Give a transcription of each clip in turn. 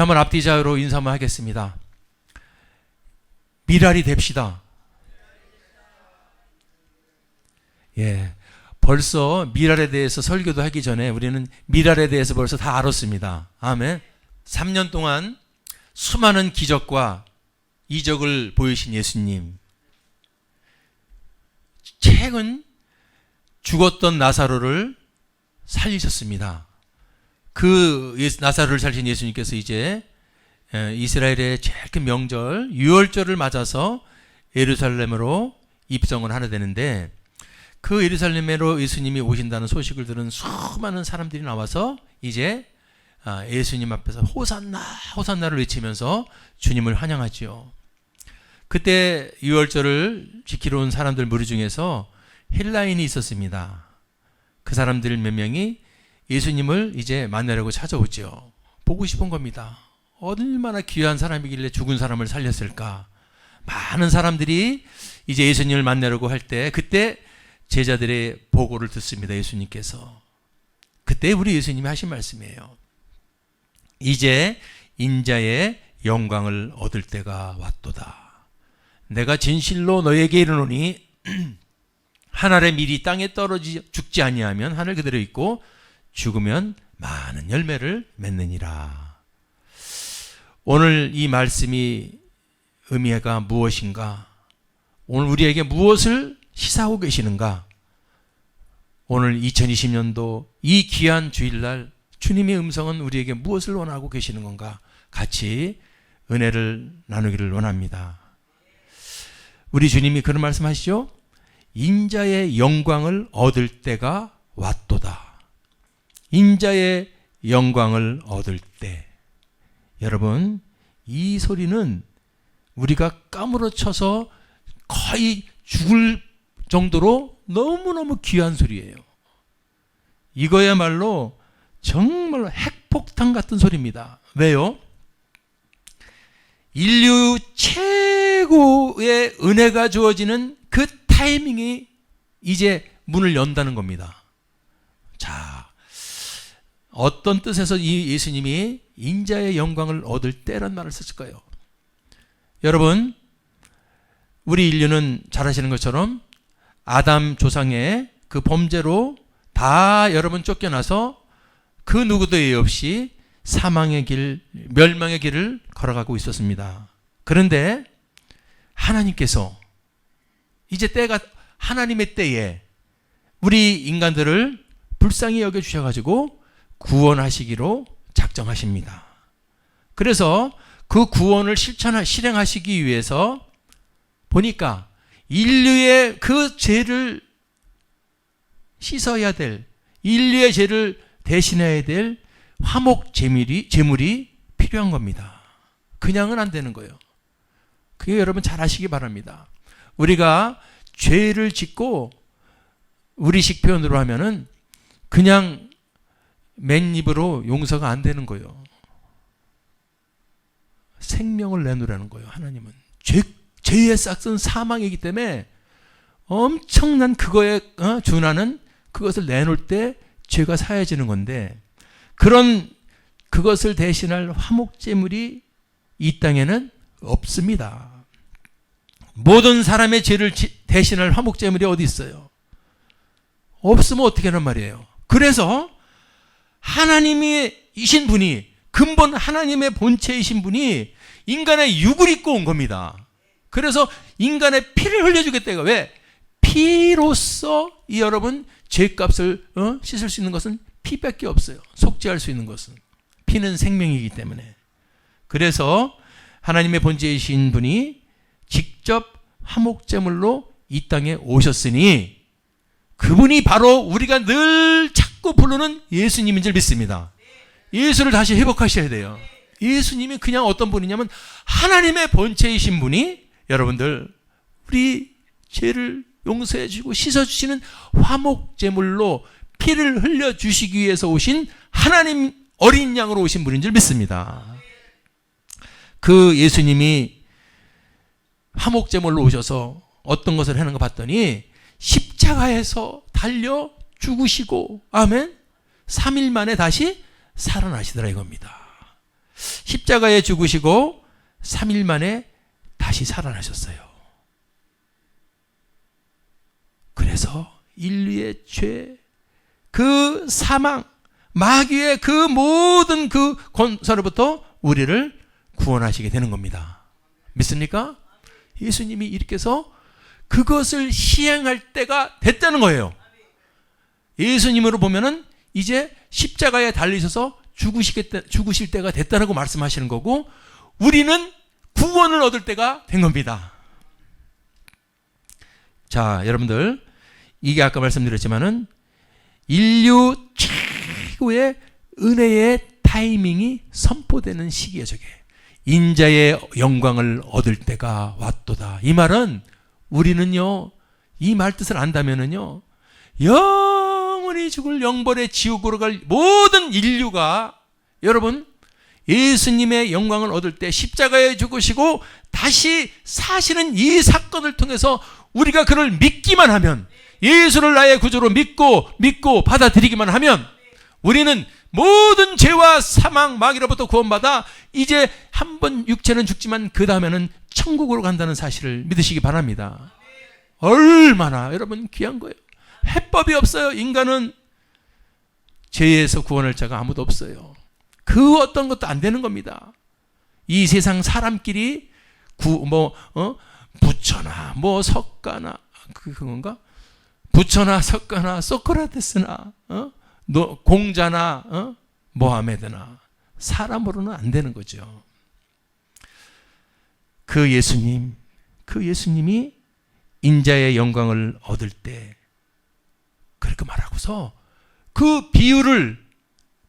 한번 앞뒤 자유로 인사 한번 하겠습니다. 미랄이 됩시다. 예, 벌써 미랄에 대해서 설교도 하기 전에 우리는 미랄에 대해서 벌써 다 알았습니다. 아멘. 3년 동안 수많은 기적과 이적을 보이신 예수님, 최근 죽었던 나사로를 살리셨습니다. 그 나사로를 살리신 예수님께서 이제 이스라엘의 제일 큰 명절 유월절을 맞아서 예루살렘으로 입성을 하게 되는데, 그 예루살렘으로 예수님이 오신다는 소식을 들은 수많은 사람들이 나와서 이제 예수님 앞에서 호산나 호산나를 외치면서 주님을 환영하지요. 그때 유월절을 지키러 온 사람들 무리 중에서 헬라인이 있었습니다. 그 사람들 몇 명이 예수님을 이제 만나려고 찾아오죠. 보고 싶은 겁니다. 얼마나 귀한 사람이길래 죽은 사람을 살렸을까. 많은 사람들이 이제 예수님을 만나려고 할 때, 그때 제자들의 보고를 듣습니다. 예수님께서. 그때 우리 예수님이 하신 말씀이에요. 이제 인자의 영광을 얻을 때가 왔도다. 내가 진실로 너에게 이르노니 한 알의 밀이 땅에 떨어지 죽지 아니하면 하늘 그대로 있고 죽으면 많은 열매를 맺느니라. 오늘 이 말씀이 의미가 무엇인가? 오늘 우리에게 무엇을 시사하고 계시는가? 오늘 2020년도 이 귀한 주일날 주님의 음성은 우리에게 무엇을 원하고 계시는 건가? 같이 은혜를 나누기를 원합니다. 우리 주님이 그런 말씀하시죠? 인자의 영광을 얻을 때가 왔도다. 인자의 영광을 얻을 때. 여러분, 이 소리는 우리가 까무러쳐서 거의 죽을 정도로 너무너무 귀한 소리예요. 이거야말로 정말 핵폭탄 같은 소리입니다. 왜요? 인류 최고의 은혜가 주어지는 그 타이밍이 이제 문을 연다는 겁니다. 자, 어떤 뜻에서 이 예수님이 인자의 영광을 얻을 때란 말을 썼을까요? 여러분, 우리 인류는 잘 아시는 것처럼 아담 조상의 그 범죄로 다 여러분 쫓겨나서 그 누구도 예의 없이 사망의 길, 멸망의 길을 걸어가고 있었습니다. 그런데 하나님께서 이제 때가 하나님의 때에 우리 인간들을 불쌍히 여겨주셔가지고 구원하시기로 작정하십니다. 그래서 그 구원을 실행하시기 위해서 보니까 인류의 그 죄를 씻어야 될, 인류의 죄를 대신해야 될 화목 제물이 필요한 겁니다. 그냥은 안 되는 거예요. 그게 여러분 잘 아시기 바랍니다. 우리가 죄를 짓고 우리식 표현으로 하면은 그냥 맨입으로 용서가 안 되는 거예요. 생명을 내놓으라는 거예요. 하나님은 죄의 싹은 사망이기 때문에 엄청난 그거에 준하는 그것을 내놓을 때 죄가 사해지는 건데, 그것을 대신할 화목제물이 이 땅에는 없습니다. 모든 사람의 죄를 대신할 화목제물이 어디 있어요? 없으면 어떻게 하란 말이에요. 그래서 하나님이신 분이, 근본 하나님의 본체이신 분이 인간의 육을 입고 온 겁니다. 그래서 인간의 피를 흘려주겠다. 왜? 피로써 이 여러분 죄값을 씻을 수 있는 것은 피밖에 없어요. 속죄할 수 있는 것은. 피는 생명이기 때문에. 그래서 하나님의 본체이신 분이 직접 화목제물로 이 땅에 오셨으니 그분이 바로 우리가 늘 찾고 부르는 예수님인 줄 믿습니다. 예수를 다시 회복하셔야 돼요. 예수님이 그냥 어떤 분이냐면 하나님의 본체이신 분이 여러분들 우리 죄를 용서해 주시고 씻어주시는 화목제물로 피를 흘려주시기 위해서 오신 하나님 어린 양으로 오신 분인 줄 믿습니다. 그 예수님이 화목제물로 오셔서 어떤 것을 하는 거 봤더니 십자가에서 달려 죽으시고 아멘 3일 만에 다시 살아나시더라 이겁니다. 십자가에 죽으시고 3일 만에 다시 살아나셨어요. 그래서 인류의 죄, 그 사망, 마귀의 그 모든 그 권세로부터 우리를 구원하시게 되는 겁니다. 믿습니까? 예수님이 이렇게 해서 그것을 시행할 때가 됐다는 거예요. 예수님으로 보면은 이제 십자가에 달리셔서 죽으실 때가 됐다고 말씀하시는 거고, 우리는 구원을 얻을 때가 된 겁니다. 자, 여러분들, 이게 아까 말씀드렸지만은 인류 최고의 은혜의 타이밍이 선포되는 시기예요. 저게 인자의 영광을 얻을 때가 왔도다. 이 말은 우리는요, 이 말 뜻을 안다면은요, 영원히 죽을 영벌의 지옥으로 갈 모든 인류가, 여러분, 예수님의 영광을 얻을 때 십자가에 죽으시고 다시 사시는 이 사건을 통해서 우리가 그를 믿기만 하면, 예수를 나의 구주로 믿고 받아들이기만 하면, 우리는 모든 죄와 사망, 마귀로부터 구원받아 이제 한 번 육체는 죽지만 그 다음에는 천국으로 간다는 사실을 믿으시기 바랍니다. 얼마나 여러분 귀한 거예요. 해법이 없어요. 인간은 죄에서 구원할 자가 아무도 없어요. 그 어떤 것도 안 되는 겁니다. 이 세상 사람끼리 부처나 석가나 그건가? 부처나 석가나 소크라테스나 공자나 모하메드나 사람으로는 안 되는 거죠. 그 예수님이 인자의 영광을 얻을 때 그렇게 말하고서 그 비유를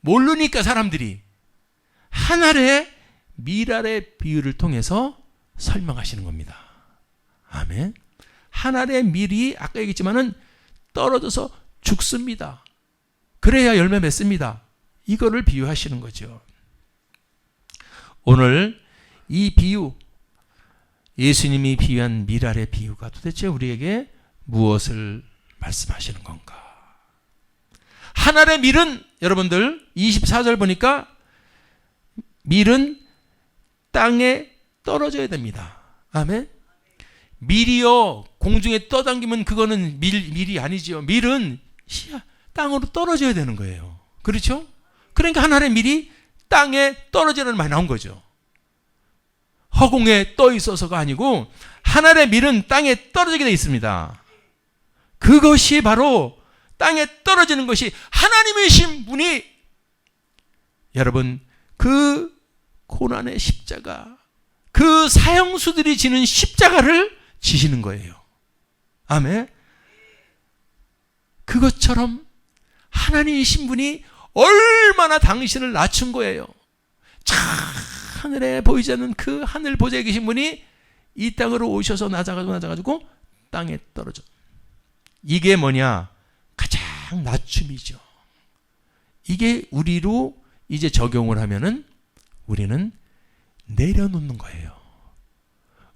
모르니까 사람들이 하늘의 밀알의 비유를 통해서 설명하시는 겁니다. 아멘. 하늘의 밀이 아까 얘기했지만은 떨어져서 죽습니다. 그래야 열매 맺습니다. 이거를 비유하시는 거죠. 오늘 이 비유, 예수님이 비유한 밀알의 비유가 도대체 우리에게 무엇을 말씀하시는 건가? 하늘의 밀은 여러분들 24절 보니까 밀은 땅에 떨어져야 됩니다. 아멘. 밀이요 공중에 떠당기면 그거는 밀이 아니죠. 밀은 땅으로 떨어져야 되는 거예요. 그렇죠? 그러니까 하늘의 밀이 땅에 떨어지라는 말이 나온 거죠. 허공에 떠 있어서가 아니고 하늘의 밀은 땅에 떨어지게 되어 있습니다. 그것이 바로 땅에 떨어지는 것이 하나님이신 분이 여러분 그 고난의 십자가, 그 사형수들이 지는 십자가를 지시는 거예요. 아멘. 그것처럼 하나님이신 분이 얼마나 당신을 낮춘 거예요. 하늘에 보이지 않는 그 하늘 보좌에 계신 분이 이 땅으로 오셔서 낮아가지고 땅에 떨어져. 이게 뭐냐? 가장 낮춤이죠. 이게 우리로 이제 적용을 하면은 우리는 내려놓는 거예요.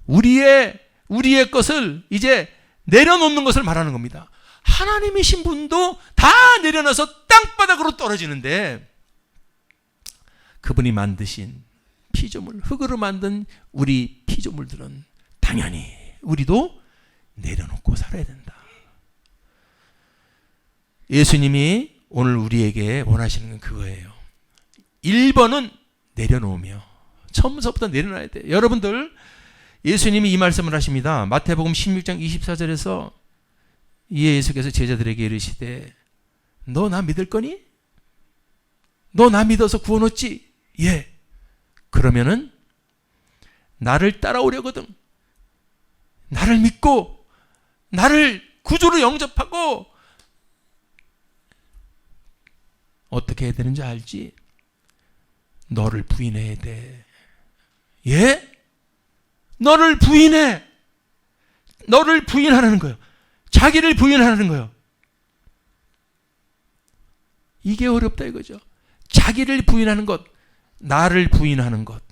우리의 것을 이제 내려놓는 것을 말하는 겁니다. 하나님이신 분도 다 내려놔서 땅바닥으로 떨어지는데 그분이 만드신 피조물, 흙으로 만든 우리 피조물들은 당연히 우리도 내려놓고 살아야 된다. 예수님이 오늘 우리에게 원하시는 건 그거예요. 1번은 내려놓으며 처음부터 내려놔야 돼. 여러분들 예수님이 이 말씀을 하십니다. 마태복음 16장 24절에서 예수께서 제자들에게 이르시되 너 나 믿을 거니? 너 나 믿어서 구원 얻지? 예. 그러면은 나를 따라오려거든. 나를 믿고 나를 구주로 영접하고 어떻게 해야 되는지 알지? 너를 부인해야 돼. 예? 너를 부인해. 너를 부인하라는 거예요. 자기를 부인하라는 거예요. 이게 어렵다 이거죠. 자기를 부인하는 것, 나를 부인하는 것.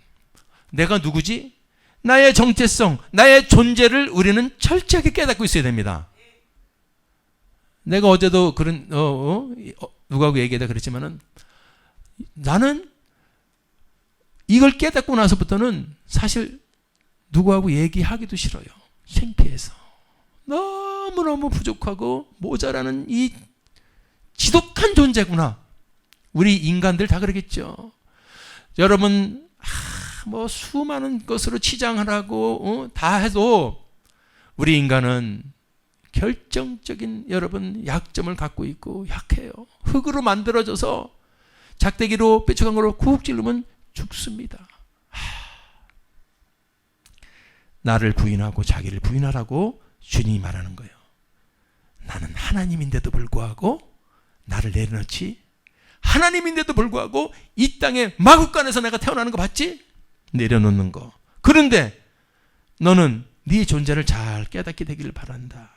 내가 누구지? 나의 정체성, 나의 존재를 우리는 철저하게 깨닫고 있어야 됩니다. 내가 어제도 그런 누구하고 얘기하다 그랬지만은 나는 이걸 깨닫고 나서부터는 사실 누구하고 얘기하기도 싫어요. 창피해서. 너무너무 부족하고 모자라는 이 지독한 존재구나. 우리 인간들 다 그러겠죠. 여러분, 뭐 수많은 것으로 치장하라고 다 해도 우리 인간은 결정적인 여러분 약점을 갖고 있고 약해요. 흙으로 만들어져서 작대기로 뾰족한 걸로 쿡 찌르면 죽습니다. 나를 부인하고 자기를 부인하라고 주님이 말하는 거예요. 나는 하나님인데도 불구하고 나를 내려놓지? 하나님인데도 불구하고 이 땅에 마구간에서 내가 태어나는 거 봤지? 내려놓는 거. 그런데 너는 네 존재를 잘 깨닫게 되기를 바란다.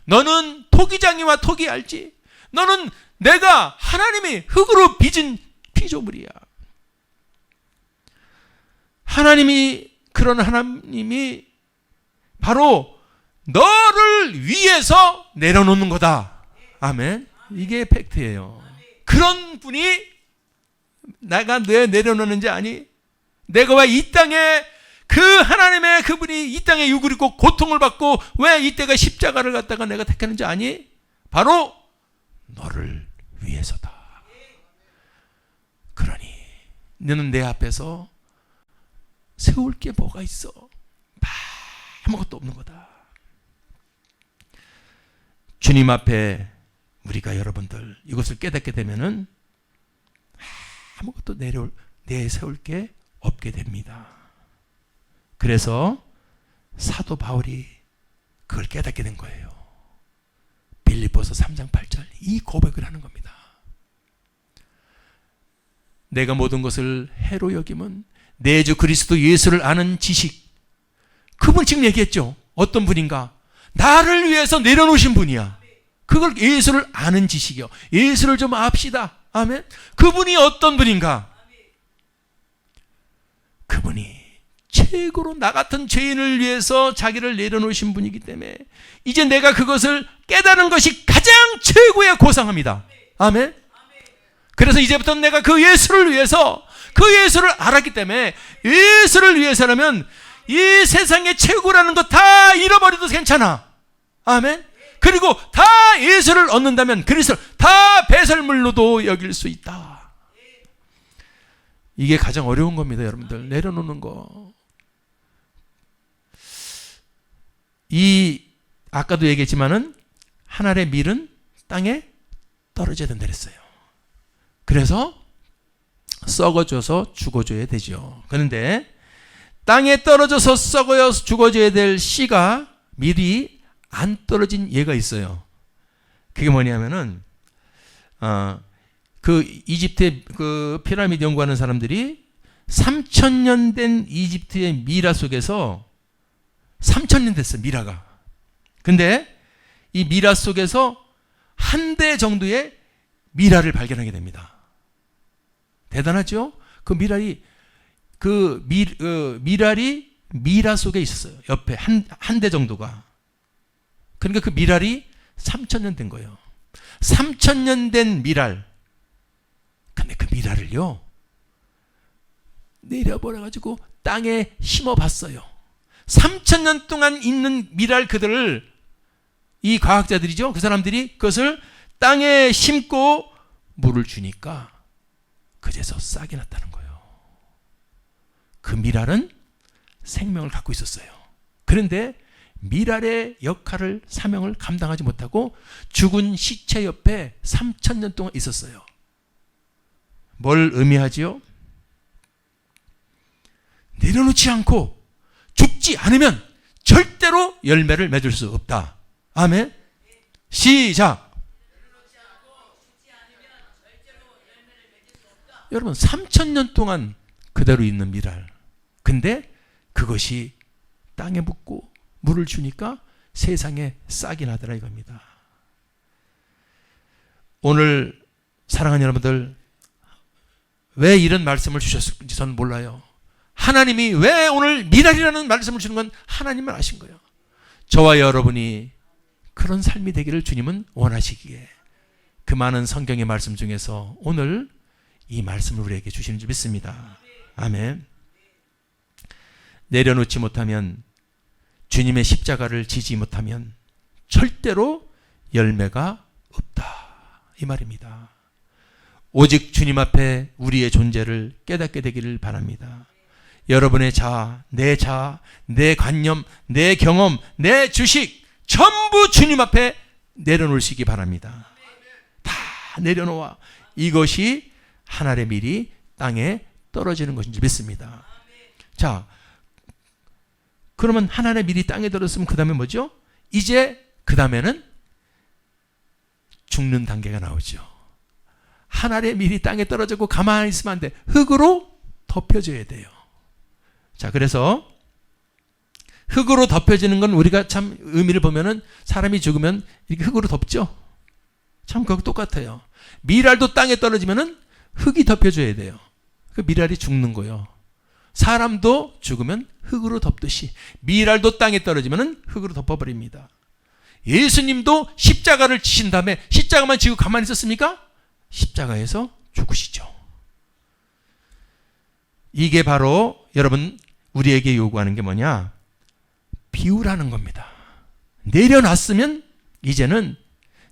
너는 토기장이와 토기 알지? 너는 내가 하나님이 흙으로 빚은 피조물이야. 그런 하나님이 바로 너를 위해서 내려놓는 거다. 아멘. 이게 팩트예요. 그런 분이 내가 왜 내려놓는지 아니? 내가 왜 이 땅에 그 하나님의 그분이 이 땅에 육을 입고 고통을 받고 왜 이때가 십자가를 갖다가 내가 택했는지 아니? 바로 너를 위해서다. 그러니 너는 내 앞에서 세울 게 뭐가 있어? 아무것도 없는 거다. 주님 앞에 우리가 여러분들 이것을 깨닫게 되면은 아무것도 내세울 게 없게 됩니다. 그래서 사도 바울이 그걸 깨닫게 된 거예요. 빌립보서 3장 8절 이 고백을 하는 겁니다. 내가 모든 것을 해로 여김은 내 주 그리스도 예수를 아는 지식. 그분 지금 얘기했죠. 어떤 분인가? 나를 위해서 내려놓으신 분이야. 그걸 예수를 아는 지식이요. 예수를 좀 압시다. 아멘. 그분이 어떤 분인가? 그분이 최고로 나 같은 죄인을 위해서 자기를 내려놓으신 분이기 때문에 이제 내가 그것을 깨달은 것이 가장 최고의 고상합니다. 아멘. 그래서 이제부터 내가 그 예수를 위해서 그 예수를 알았기 때문에 예수를 위해서라면 이 세상의 최고라는 거 다 잃어버려도 괜찮아. 아멘. 그리고 다 예수를 얻는다면 그리스도를 다 배설물로도 여길 수 있다. 이게 가장 어려운 겁니다. 여러분들 내려놓는 거. 아까도 얘기했지만은 하늘의 밀은 땅에 떨어져야 된다 그랬어요. 그래서 썩어져서 죽어줘야 되죠. 그런데 땅에 떨어져서 썩어서 죽어줘야 될 씨가 밀이 안 떨어진 예가 있어요. 그게 뭐냐면은 그 이집트의 그 피라미드 연구하는 사람들이 3,000년 된 이집트의 미라 속에서 3,000년 됐어요. 미라가. 근데 이 미라 속에서 한 대 정도의 미라를 발견하게 됩니다. 대단하죠? 그 미랄이 미랄이 미라 속에 있었어요. 옆에 한 대 정도가. 그러니까 그 미랄이 3,000년 된 거예요. 3,000년 된 미랄. 근데 그 미랄을요 내려버려가지고 땅에 심어봤어요. 3,000년 동안 있는 미랄 그들을 이 과학자들이죠. 그 사람들이 그것을 땅에 심고 물을 주니까 그제서 싹이 났다는 거예요. 그 미랄은 생명을 갖고 있었어요. 그런데 미랄의 역할을 사명을 감당하지 못하고 죽은 시체 옆에 3,000년 동안 있었어요. 뭘 의미하지요? 내려놓지 않고 죽지 않으면 절대로 열매를 맺을 수 없다. 아멘. 시작. 여러분 3,000년 동안 그대로 있는 미랄. 근데 그것이 땅에 묻고 물을 주니까 세상에 싹이 나더라 이겁니다. 오늘 사랑하는 여러분들 왜 이런 말씀을 주셨을지 저는 몰라요. 하나님이 왜 오늘 미랄이라는 말씀을 주는 건 하나님만 아신 거예요. 저와 여러분이 그런 삶이 되기를 주님은 원하시기에 그 많은 성경의 말씀 중에서 오늘 이 말씀을 우리에게 주시는 줄 믿습니다. 아멘. 내려놓지 못하면, 주님의 십자가를 지지 못하면 절대로 열매가 없다, 이 말입니다. 오직 주님 앞에 우리의 존재를 깨닫게 되기를 바랍니다. 여러분의 내 관념, 내 경험, 내 주식 전부 주님 앞에 내려놓으시기 바랍니다. 다 내려놓아. 이것이 하늘의 밀이 땅에 떨어지는 것인 줄 믿습니다. 자, 그러면 하늘의 밀이 땅에 떨어졌으면 그 다음에 뭐죠? 이제 그 다음에는 죽는 단계가 나오죠. 하늘의 밀이 땅에 떨어지고 가만히 있으면 안 돼. 흙으로 덮여져야 돼요. 자, 그래서 흙으로 덮여지는 건 우리가 참 의미를 보면은 사람이 죽으면 이렇게 흙으로 덮죠. 참 그거 똑같아요. 밀알도 땅에 떨어지면은 흙이 덮여줘야 돼요. 그 밀알이 죽는 거예요. 사람도 죽으면 흙으로 덮듯이 밀알도 땅에 떨어지면은 흙으로 덮어버립니다. 예수님도 십자가를 지신 다음에 십자가만 지고 가만히 있었습니까? 십자가에서 죽으시죠. 이게 바로 여러분 우리에게 요구하는 게 뭐냐? 비우라는 겁니다. 내려놨으면 이제는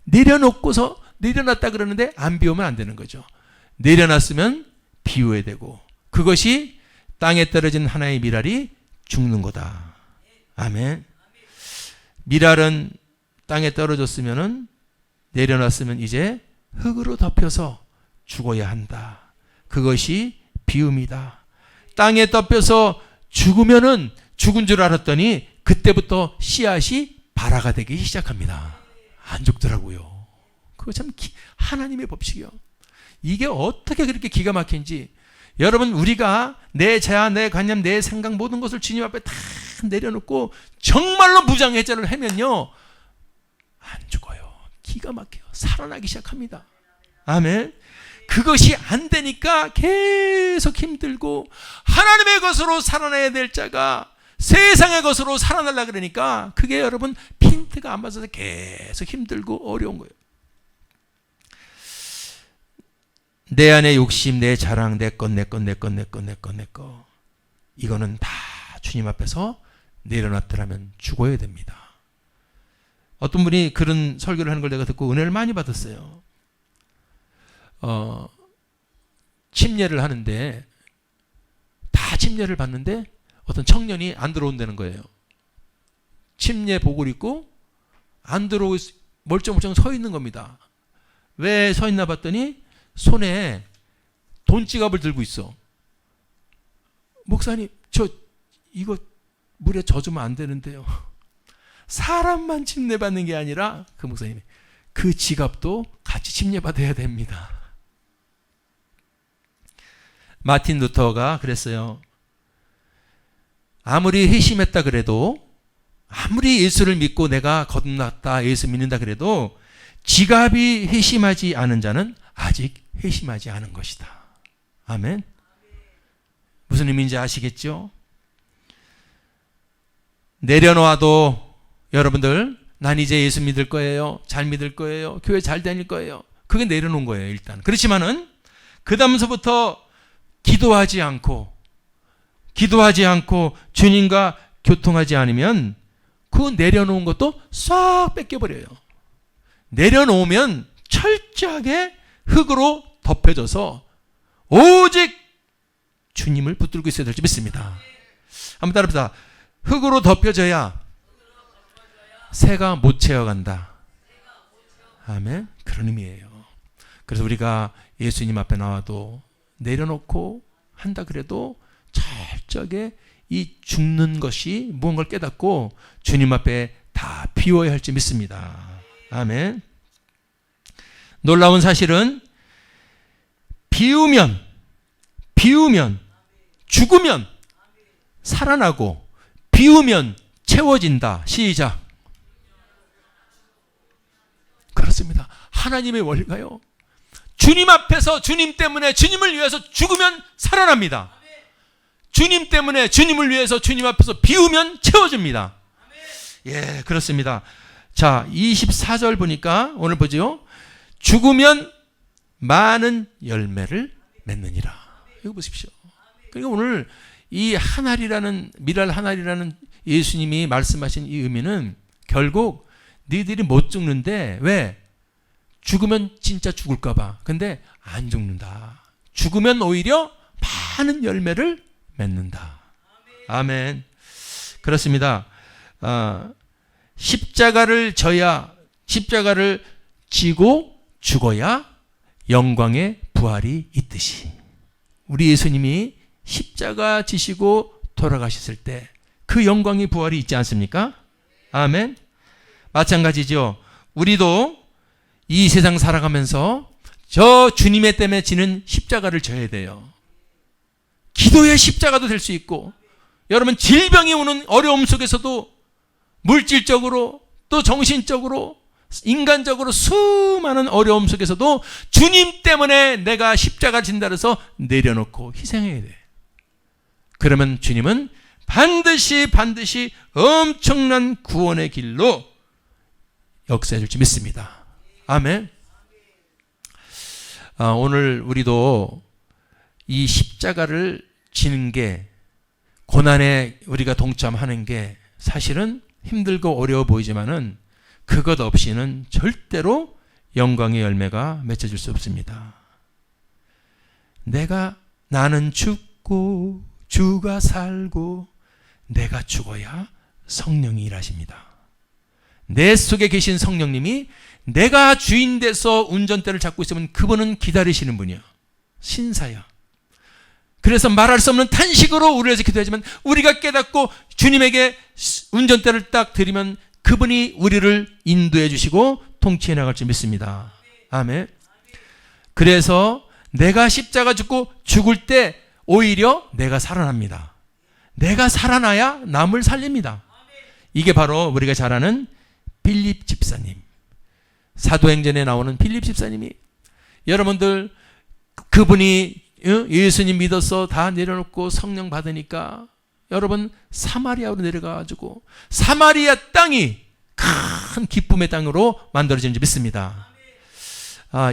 내려놓고서 내려놨다 그러는데 안 비우면 안 되는 거죠. 내려놨으면 비워야 되고, 그것이 땅에 떨어진 하나의 밀알이 죽는 거다. 아멘. 밀알은 땅에 떨어졌으면은 내려놨으면 이제 흙으로 덮여서 죽어야 한다. 그것이 비움이다. 땅에 덮여서 죽으면은 죽은 줄 알았더니 그때부터 씨앗이 발화가 되기 시작합니다. 안 죽더라고요. 그거 참 하나님의 법칙이요. 이게 어떻게 그렇게 기가 막힌지. 여러분, 우리가 내 자아, 내 관념, 내 생각 모든 것을 주님 앞에 다 내려놓고 정말로 무장해제를 하면요, 안 죽어요. 기가 막혀요. 살아나기 시작합니다. 아멘. 그것이 안 되니까 계속 힘들고, 하나님의 것으로 살아나야 될 자가 세상의 것으로 살아나려고 그러니까 그게 여러분 핀트가 안 맞아서 계속 힘들고 어려운 거예요. 내 안의 욕심, 내 자랑, 내 것. 이거는 다 주님 앞에서 내려놨더라면 죽어야 됩니다. 어떤 분이 그런 설교를 하는 걸 내가 듣고 은혜를 많이 받았어요. 침례를 하는데, 다 침례를 받는데 어떤 청년이 안 들어온다는 거예요. 침례 복을 입고 안 들어오고 멀쩡멀쩡 서 있는 겁니다. 왜 서 있나 봤더니 손에 돈 지갑을 들고 있어. 목사님, 이거 물에 젖으면 안 되는데요. 사람만 침례받는 게 아니라 그 목사님이 그 지갑도 같이 침례받아야 됩니다. 마틴 루터가 그랬어요. 아무리 회심했다 그래도, 아무리 예수를 믿고 내가 거듭났다, 예수 믿는다 그래도 지갑이 회심하지 않은 자는 아직 회심하지 않은 것이다. 아멘. 무슨 의미인지 아시겠죠? 내려놓아도 여러분들, 난 이제 예수 믿을 거예요, 잘 믿을 거예요, 교회 잘 다닐 거예요, 그게 내려놓은 거예요 일단. 그렇지만은 그 다음서부터 기도하지 않고 주님과 교통하지 않으면 그 내려놓은 것도 싹 뺏겨버려요. 내려놓으면 철저하게 흙으로 덮여져서 오직 주님을 붙들고 있어야 될지 믿습니다. 한번 따라합시다. 흙으로 덮여져야 새가 못 채워간다. 아멘. 그런 의미예요. 그래서 우리가 예수님 앞에 나와도 내려놓고 한다 그래도 철저하게 이 죽는 것이 무언가를 깨닫고 주님 앞에 다 비워야 할지 믿습니다. 아멘. 놀라운 사실은 비우면 죽으면 살아나고, 비우면 채워진다. 시작. 그렇습니다. 하나님의 원리가요, 주님 앞에서 주님 때문에 주님을 위해서 죽으면 살아납니다. 주님 때문에 주님을 위해서 주님 앞에서 비우면 채워집니다. 예, 그렇습니다. 자, 24절 보니까 오늘 보죠. 죽으면 많은 열매를 맺느니라. 이거 보십시오. 그러니까 오늘 이 미랄 한 알이라는 예수님이 말씀하신 이 의미는 결국 너희들이 못 죽는데 왜? 죽으면 진짜 죽을까 봐. 근데 안 죽는다. 죽으면 오히려 많은 열매를 맺는다. 아멘. 그렇습니다. 십자가를 지고 죽어야 영광의 부활이 있듯이 우리 예수님이 십자가 지시고 돌아가셨을 때 그 영광의 부활이 있지 않습니까? 아멘. 마찬가지죠. 우리도 이 세상 살아가면서 저 주님의 때문에 지는 십자가를 져야 돼요. 기도의 십자가도 될 수 있고, 여러분 질병이 오는 어려움 속에서도 물질적으로 또 정신적으로 인간적으로 수많은 어려움 속에서도 주님 때문에 내가 십자가 진다 해서 내려놓고 희생해야 돼. 그러면 주님은 반드시 엄청난 구원의 길로 역사해 줄지 믿습니다. 아멘. 오늘 우리도 이 십자가를 지는 게, 고난에 우리가 동참하는 게 사실은 힘들고 어려워 보이지만은 그것 없이는 절대로 영광의 열매가 맺혀질 수 없습니다. 나는 죽고 주가 살고 내가 죽어야 성령이 일하십니다. 내 속에 계신 성령님이 내가 주인 돼서 운전대를 잡고 있으면 그분은 기다리시는 분이야. 신사야. 그래서 말할 수 없는 탄식으로 우리에서 기도하지만 우리가 깨닫고 주님에게 운전대를 딱 드리면 그분이 우리를 인도해 주시고 통치해 나갈 줄 믿습니다. 아멘. 그래서 내가 십자가 죽고 죽을 때 오히려 내가 살아납니다. 내가 살아나야 남을 살립니다. 이게 바로 우리가 잘 아는 빌립 집사님, 사도행전에 나오는 빌립 집사님이, 여러분들 그분이 예수님 믿어서 다 내려놓고 성령 받으니까 여러분 사마리아로 내려가가지고 사마리아 땅이 큰 기쁨의 땅으로 만들어지는지 믿습니다.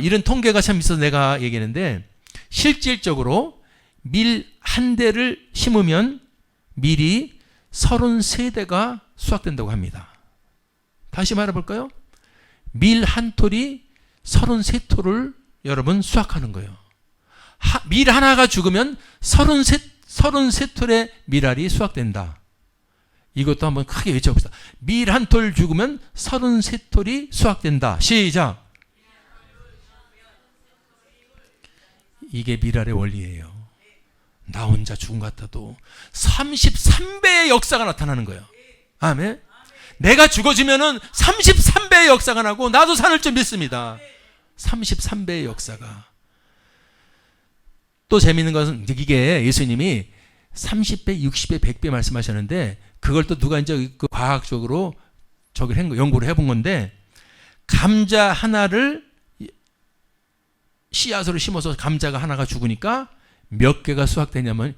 이런 통계가 참 있어서 내가 얘기했는데, 실질적으로 밀 한 대를 심으면 밀이 33대가 수확된다고 합니다. 다시 말해볼까요? 밀 한 톨이 33톨을 여러분 수확하는 거예요. 밀 하나가 죽으면 33톨의 밀알이 수확된다. 이것도 한번 크게 외쳐봅시다. 밀 한 톨 죽으면 33톨이 수확된다. 시작. 이게 밀알의 원리예요. 나 혼자 죽은 것 같아도 33배의 역사가 나타나는 거예요. 아멘. 내가 죽어지면은 33배의 역사가 나고 나도 산을 줄 믿습니다. 33배의 역사가. 또 재미있는 것은 이게 예수님이 30배, 60배, 100배 말씀하셨는데, 그걸 또 누가 이제 과학적으로 연구를 해본 건데, 감자 하나를 씨앗으로 심어서 감자가 하나가 죽으니까 몇 개가 수확되냐면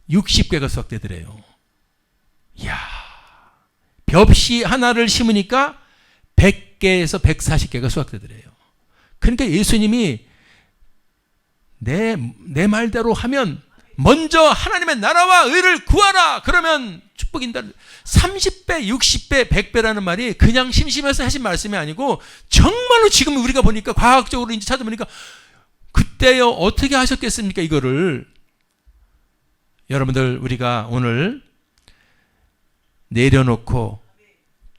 60개가 수확되더래요. 이야, 벽씨 하나를 심으니까 100개에서 140개가 수확되더래요. 그러니까 예수님이 내 말대로 하면, 먼저 하나님의 나라와 의를 구하라 그러면 축복인다. 30배, 60배, 100배라는 말이 그냥 심심해서 하신 말씀이 아니고, 정말로 지금 우리가 보니까 과학적으로 이제 찾아보니까 그때요 어떻게 하셨겠습니까? 이거를 여러분들, 우리가 오늘 내려놓고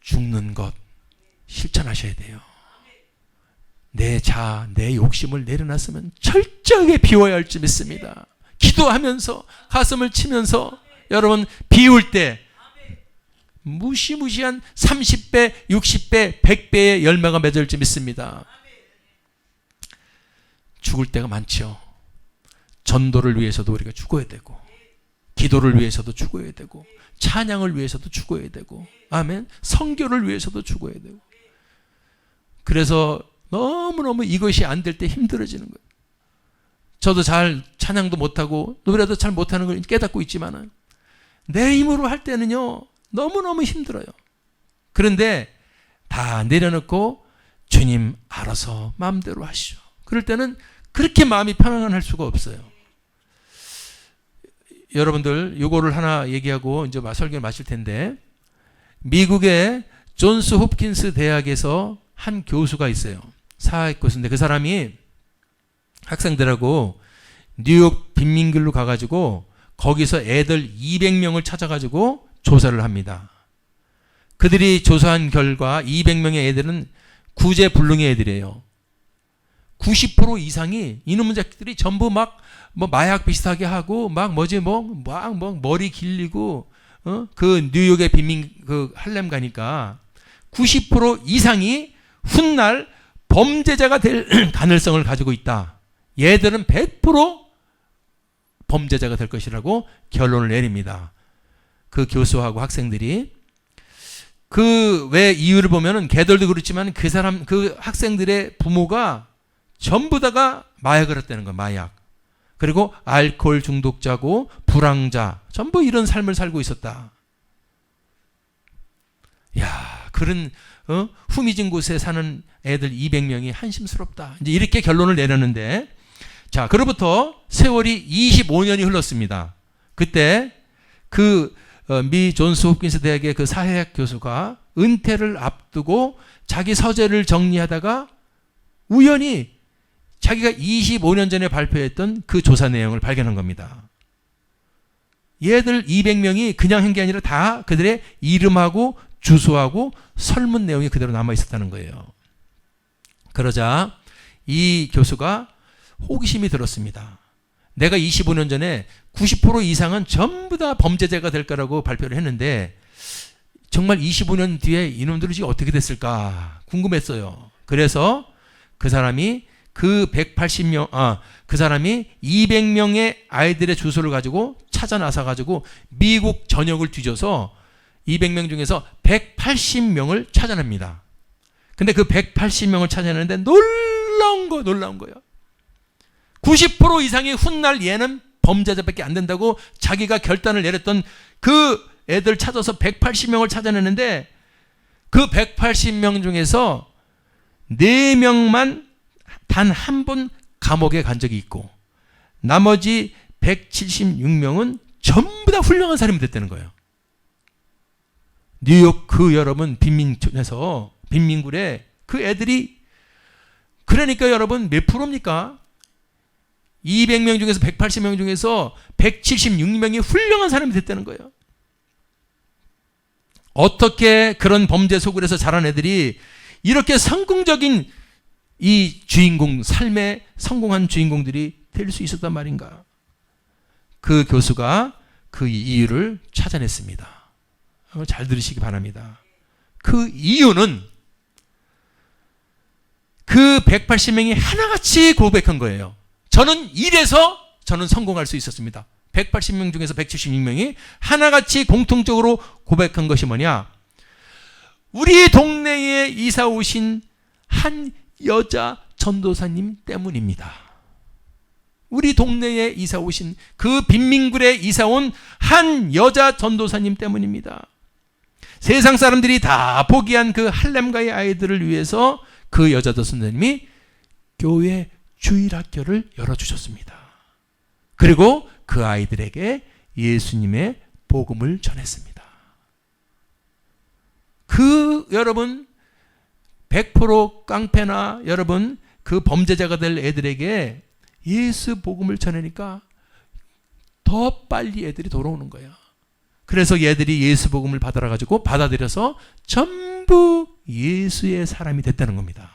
죽는 것 실천하셔야 돼요. 내 욕심을 내려놨으면 철저하게 비워야 할 줄 믿습니다. 기도하면서 가슴을 치면서 여러분 비울 때 무시무시한 30배, 60배, 100배의 열매가 맺을 줄 믿습니다. 죽을 때가 많죠. 전도를 위해서도 우리가 죽어야 되고, 기도를 위해서도 죽어야 되고, 찬양을 위해서도 죽어야 되고, 아멘. 선교를 위해서도 죽어야 되고. 그래서 너무너무 이것이 안 될 때 힘들어지는 거예요. 저도 잘 찬양도 못하고 노래도 잘 못하는 걸 깨닫고 있지만은 내 힘으로 할 때는요 너무너무 힘들어요. 그런데 다 내려놓고 주님 알아서 마음대로 하시죠. 그럴 때는 그렇게 마음이 편안할 수가 없어요. 여러분들 요거를 하나 얘기하고 이제 설교를 마칠 텐데, 미국의 존스 홉킨스 대학에서 한 교수가 있어요. 사학 교수인데 그 사람이 학생들하고 뉴욕 빈민길로 가가지고 거기서 애들 200명을 찾아가지고 조사를 합니다. 그들이 조사한 결과 200명의 애들은 구제불능의 애들이에요. 90% 이상이 이놈의 자식들이 전부 막 뭐 마약 비슷하게 하고 막 머리 길리고 그 뉴욕의 빈민 그 할렘 가니까 90% 이상이 훗날 범죄자가 될 가능성을 가지고 있다. 얘들은 100% 범죄자가 될 것이라고 결론을 내립니다. 그 교수하고 학생들이. 그 왜 이유를 보면은 걔들도 그렇지만 그 학생들의 부모가 전부 다가 마약을 했다는 거야. 마약. 그리고 알코올 중독자고 불황자, 전부 이런 삶을 살고 있었다. 야, 그런 후미진 곳에 사는 애들 200명이 한심스럽다. 이제 이렇게 결론을 내렸는데, 자, 그로부터 세월이 25년이 흘렀습니다. 그때 미 존스 홉킨스 대학의 그 사회학 교수가 은퇴를 앞두고 자기 서재를 정리하다가 우연히 자기가 25년 전에 발표했던 그 조사 내용을 발견한 겁니다. 얘들 200명이 그냥 한 게 아니라 다 그들의 이름하고 주소하고 설문 내용이 그대로 남아 있었다는 거예요. 그러자 이 교수가 호기심이 들었습니다. 내가 25년 전에 90% 이상은 전부 다 범죄자가 될 거라고 발표를 했는데 정말 25년 뒤에 이놈들이 어떻게 됐을까 궁금했어요. 그래서 그 사람이 그 200명의 아이들의 주소를 가지고 찾아 나서 가지고 미국 전역을 뒤져서 200명 중에서 180명을 찾아냅니다. 근데 그 180명을 찾아내는데 놀라운 거예요. 90% 이상이 훗날 얘는 범죄자밖에 안 된다고 자기가 결단을 내렸던 그 애들 찾아서 180명을 찾아내는데 그 180명 중에서 4명만 단 한 번 감옥에 간 적이 있고 나머지 176명은 전부 다 훌륭한 사람이 됐다는 거예요. 뉴욕 여러분 빈민굴에 그 애들이 그러니까 여러분 몇 프로입니까? 200명 중에서 180명 중에서 176명이 훌륭한 사람이 됐다는 거예요. 어떻게 그런 범죄 속에서 자란 애들이 이렇게 성공적인 이 삶에 성공한 주인공들이 될 수 있었단 말인가? 그 교수가 그 이유를 찾아냈습니다. 잘 들으시기 바랍니다. 그 이유는 그 180명이 하나같이 고백한 거예요. 저는 이래서 저는 성공할 수 있었습니다. 180명 중에서 176명이 하나같이 공통적으로 고백한 것이 뭐냐? 우리 동네에 이사 오신 한 여자 전도사님 때문입니다. 우리 동네에 이사 오신 그 빈민굴에 이사 온 한 여자 전도사님 때문입니다. 세상 사람들이 다 포기한 그 할렘가의 아이들을 위해서 그 여자 전도사님이 교회 주일학교를 열어주셨습니다. 그리고 그 아이들에게 예수님의 복음을 전했습니다. 여러분 100% 깡패나 여러분 그 범죄자가 될 애들에게 예수 복음을 전하니까 더 빨리 애들이 돌아오는 거야. 그래서 얘들이 예수 복음을 받아들여서 전부 예수의 사람이 됐다는 겁니다.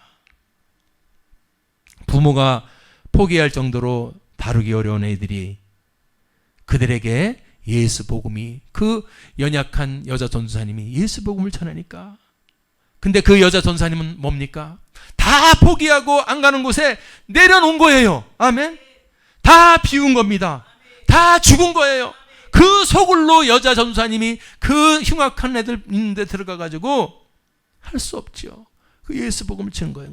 부모가 포기할 정도로 다루기 어려운 애들이 그들에게 예수 복음이 그 연약한 여자 전도사님이 예수 복음을 전하니까 근데 그 여자 전도사님은 뭡니까? 다 포기하고 안 가는 곳에 내려놓은 거예요. 아멘. 다 비운 겁니다. 다 죽은 거예요. 그 소굴로 여자 전도사님이 그 흉악한 애들 있는데 들어가 가지고 할 수 없죠. 그 예수 복음을 치는 거예요.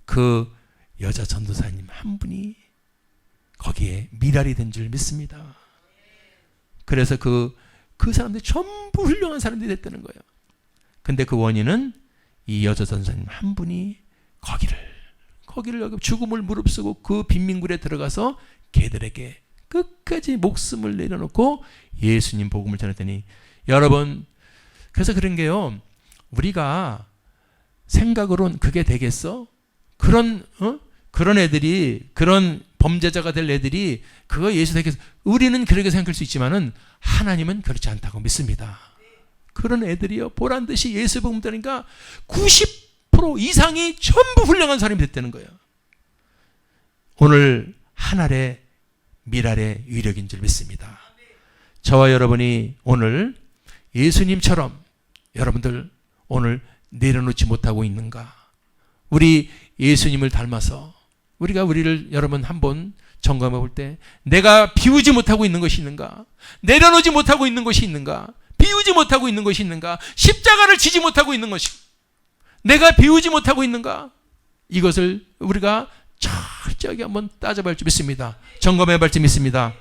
그 여자 전도사님 한 분이 거기에 미랄이 된 줄 믿습니다. 그래서 그 사람들이 전부 훌륭한 사람들이 됐다는 거예요. 근데 그 원인은 이 여자 전도사님 한 분이 거기를 죽음을 무릅쓰고 그 빈민굴에 들어가서 걔들에게 끝까지 목숨을 내려놓고 예수님 복음을 전했더니, 여러분, 그래서 그런 게요, 우리가 생각으론 그게 되겠어? 그런 애들이, 그런 범죄자가 될 애들이 그거 예수 되겠어? 우리는 그렇게 생각할 수 있지만은 하나님은 그렇지 않다고 믿습니다. 그런 애들이요, 보란 듯이 예수 복음 들으니까 90% 이상이 전부 훌륭한 사람이 됐다는 거예요. 오늘 한 알의 밀알의 위력인 줄 믿습니다. 저와 여러분이 오늘 예수님처럼 여러분들 오늘 내려놓지 못하고 있는가? 우리 예수님을 닮아서 우리가 우리를 여러분 한번 점검해 볼 때 내가 비우지 못하고 있는 것이 있는가? 내려놓지 못하고 있는 것이 있는가? 비우지 못하고 있는 것이 있는가? 십자가를 지지 못하고 있는 것이, 내가 비우지 못하고 있는가? 이것을 우리가 철저하게 한번 따져볼 줄 믿습니다. 점검해 볼 줄 믿습니다.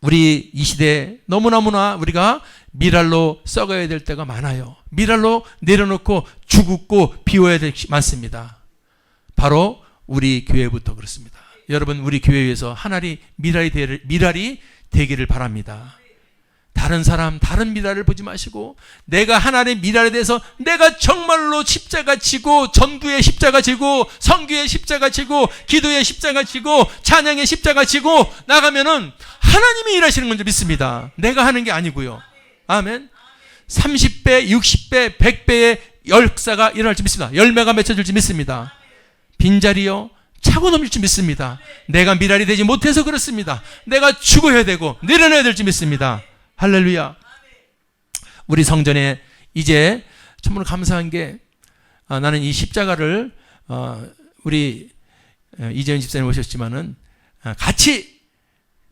우리 이 시대에 너무나 우리가 밀알로 썩어야 될 때가 많아요. 밀알로 내려놓고 죽고 비워야 될 것이 많습니다. 바로 우리 교회부터 그렇습니다. 여러분, 우리 교회에서 하나님 밀알이 되기를 바랍니다. 다른 사람, 다른 밀알을 보지 마시고 내가 하나님의 밀알에 대해서 내가 정말로 십자가 지고, 전도의 십자가 지고, 선교의 십자가 지고, 기도의 십자가 지고, 찬양의 십자가 지고 나가면은 하나님이 일하시는 건 줄 믿습니다. 내가 하는 게 아니고요. 아멘. 30배, 60배, 100배의 역사가 일어날 줄 믿습니다. 열매가 맺혀질 줄 믿습니다. 빈자리요, 차고 넘칠 줄 믿습니다. 내가 밀알이 되지 못해서 그렇습니다. 내가 죽어야 되고 내려놔야 될 줄 믿습니다. 할렐루야. 우리 성전에 이제 참으로 감사한 게, 나는 이 십자가를 우리 이재현 집사님 오셨지만은 같이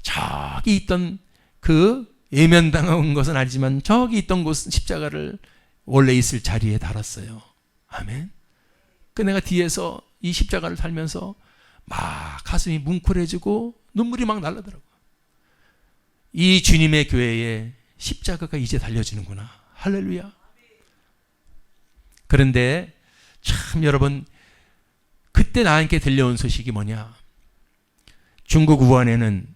저기 있던 그 예면당한 것은 아니지만 저기 있던 곳 십자가를 원래 있을 자리에 달았어요. 아멘. 그 내가 뒤에서 이 십자가를 달면서 막 가슴이 뭉클해지고 눈물이 막 날라더라고요. 이 주님의 교회에 십자가가 이제 달려지는구나. 할렐루야. 그런데 참 여러분, 그때 나에게 들려온 소식이 뭐냐? 중국 우한에는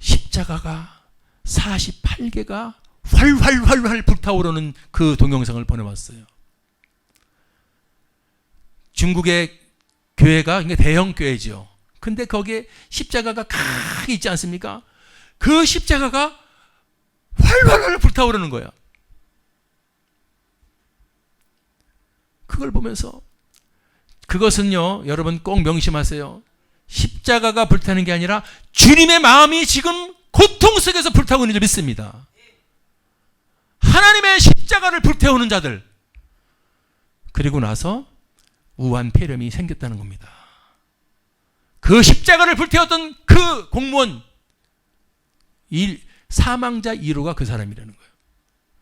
십자가가 48개가 활활활활 불타오르는 그 동영상을 보내왔어요. 중국의 교회가 대형 교회죠. 근데 거기에 십자가가 각 있지 않습니까? 그 십자가가 활활활 불타오르는 거예요. 그걸 보면서, 그것은요, 여러분 꼭 명심하세요. 십자가가 불타는 게 아니라 주님의 마음이 지금 고통 속에서 불타고 있는 줄 믿습니다. 하나님의 십자가를 불태우는 자들, 그리고 나서 우한 폐렴이 생겼다는 겁니다. 그 십자가를 불태웠던 그 공무원, 사망자 1호가 그 사람이라는 거예요.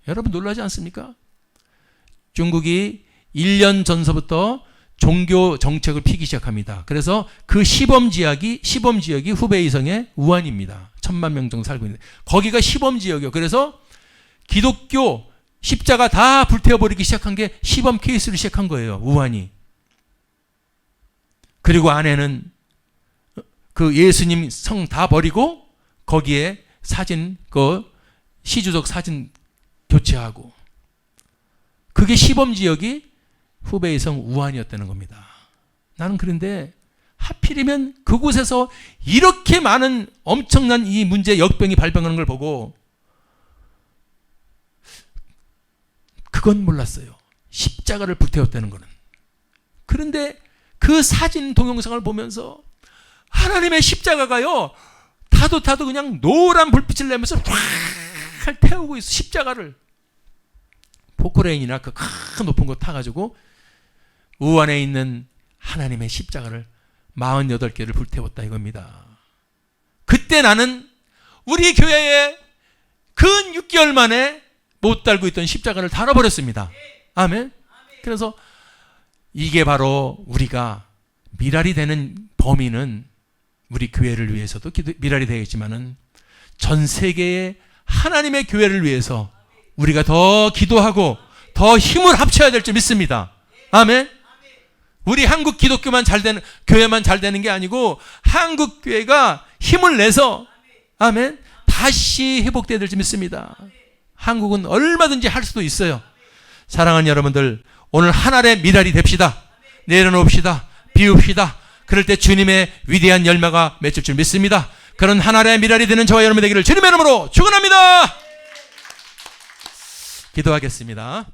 여러분 놀라지 않습니까? 중국이 1년 전서부터 종교 정책을 피기 시작합니다. 그래서 그 시범 지역이 후베이성의 우한입니다. 1000만 명 정도 살고 있는데 거기가 시범 지역이요. 그래서 기독교 십자가 다 불태워버리기 시작한 게 시범 케이스로 시작한 거예요. 우한이. 그리고 안에는 그 예수님 성 다 버리고 거기에 사진, 시주석 사진 교체하고, 그게 시범 지역이 후베이성 우한이었다는 겁니다. 나는 그런데 하필이면 그곳에서 이렇게 많은 엄청난 이 문제 역병이 발병하는 걸 보고 그건 몰랐어요. 십자가를 불태웠다는 거는. 그런데 그 사진 동영상을 보면서 하나님의 십자가가요, 타도 그냥 노란 불빛을 내면서 확 태우고 있어. 십자가를. 포크레인이나 그 큰 높은 거 타가지고 우한에 있는 하나님의 십자가를 48개를 불태웠다 이겁니다. 그때 나는 우리 교회에 근 6개월 만에 못 달고 있던 십자가를 달아버렸습니다. 아멘. 그래서 이게 바로 우리가 밀알이 되는 범위는 우리 교회를 위해서도 밀알이 되겠지만은 전 세계의 하나님의 교회를 위해서 우리가 더 기도하고 더 힘을 합쳐야 될 줄 믿습니다. 아멘. 우리 한국 기독교만 잘 되는, 교회만 잘 되는 게 아니고 한국 교회가 힘을 내서, 아멘, 다시 회복돼야 될지 믿습니다. 한국은 얼마든지 할 수도 있어요. 사랑하는 여러분들, 오늘 하나의 미랄이 됩시다. 내려놓읍시다. 비웁시다. 그럴 때 주님의 위대한 열매가 맺힐 줄 믿습니다. 그런 하나의 미랄이 되는 저와 여러분 되기를 주님의 이름으로 축원합니다. 기도하겠습니다.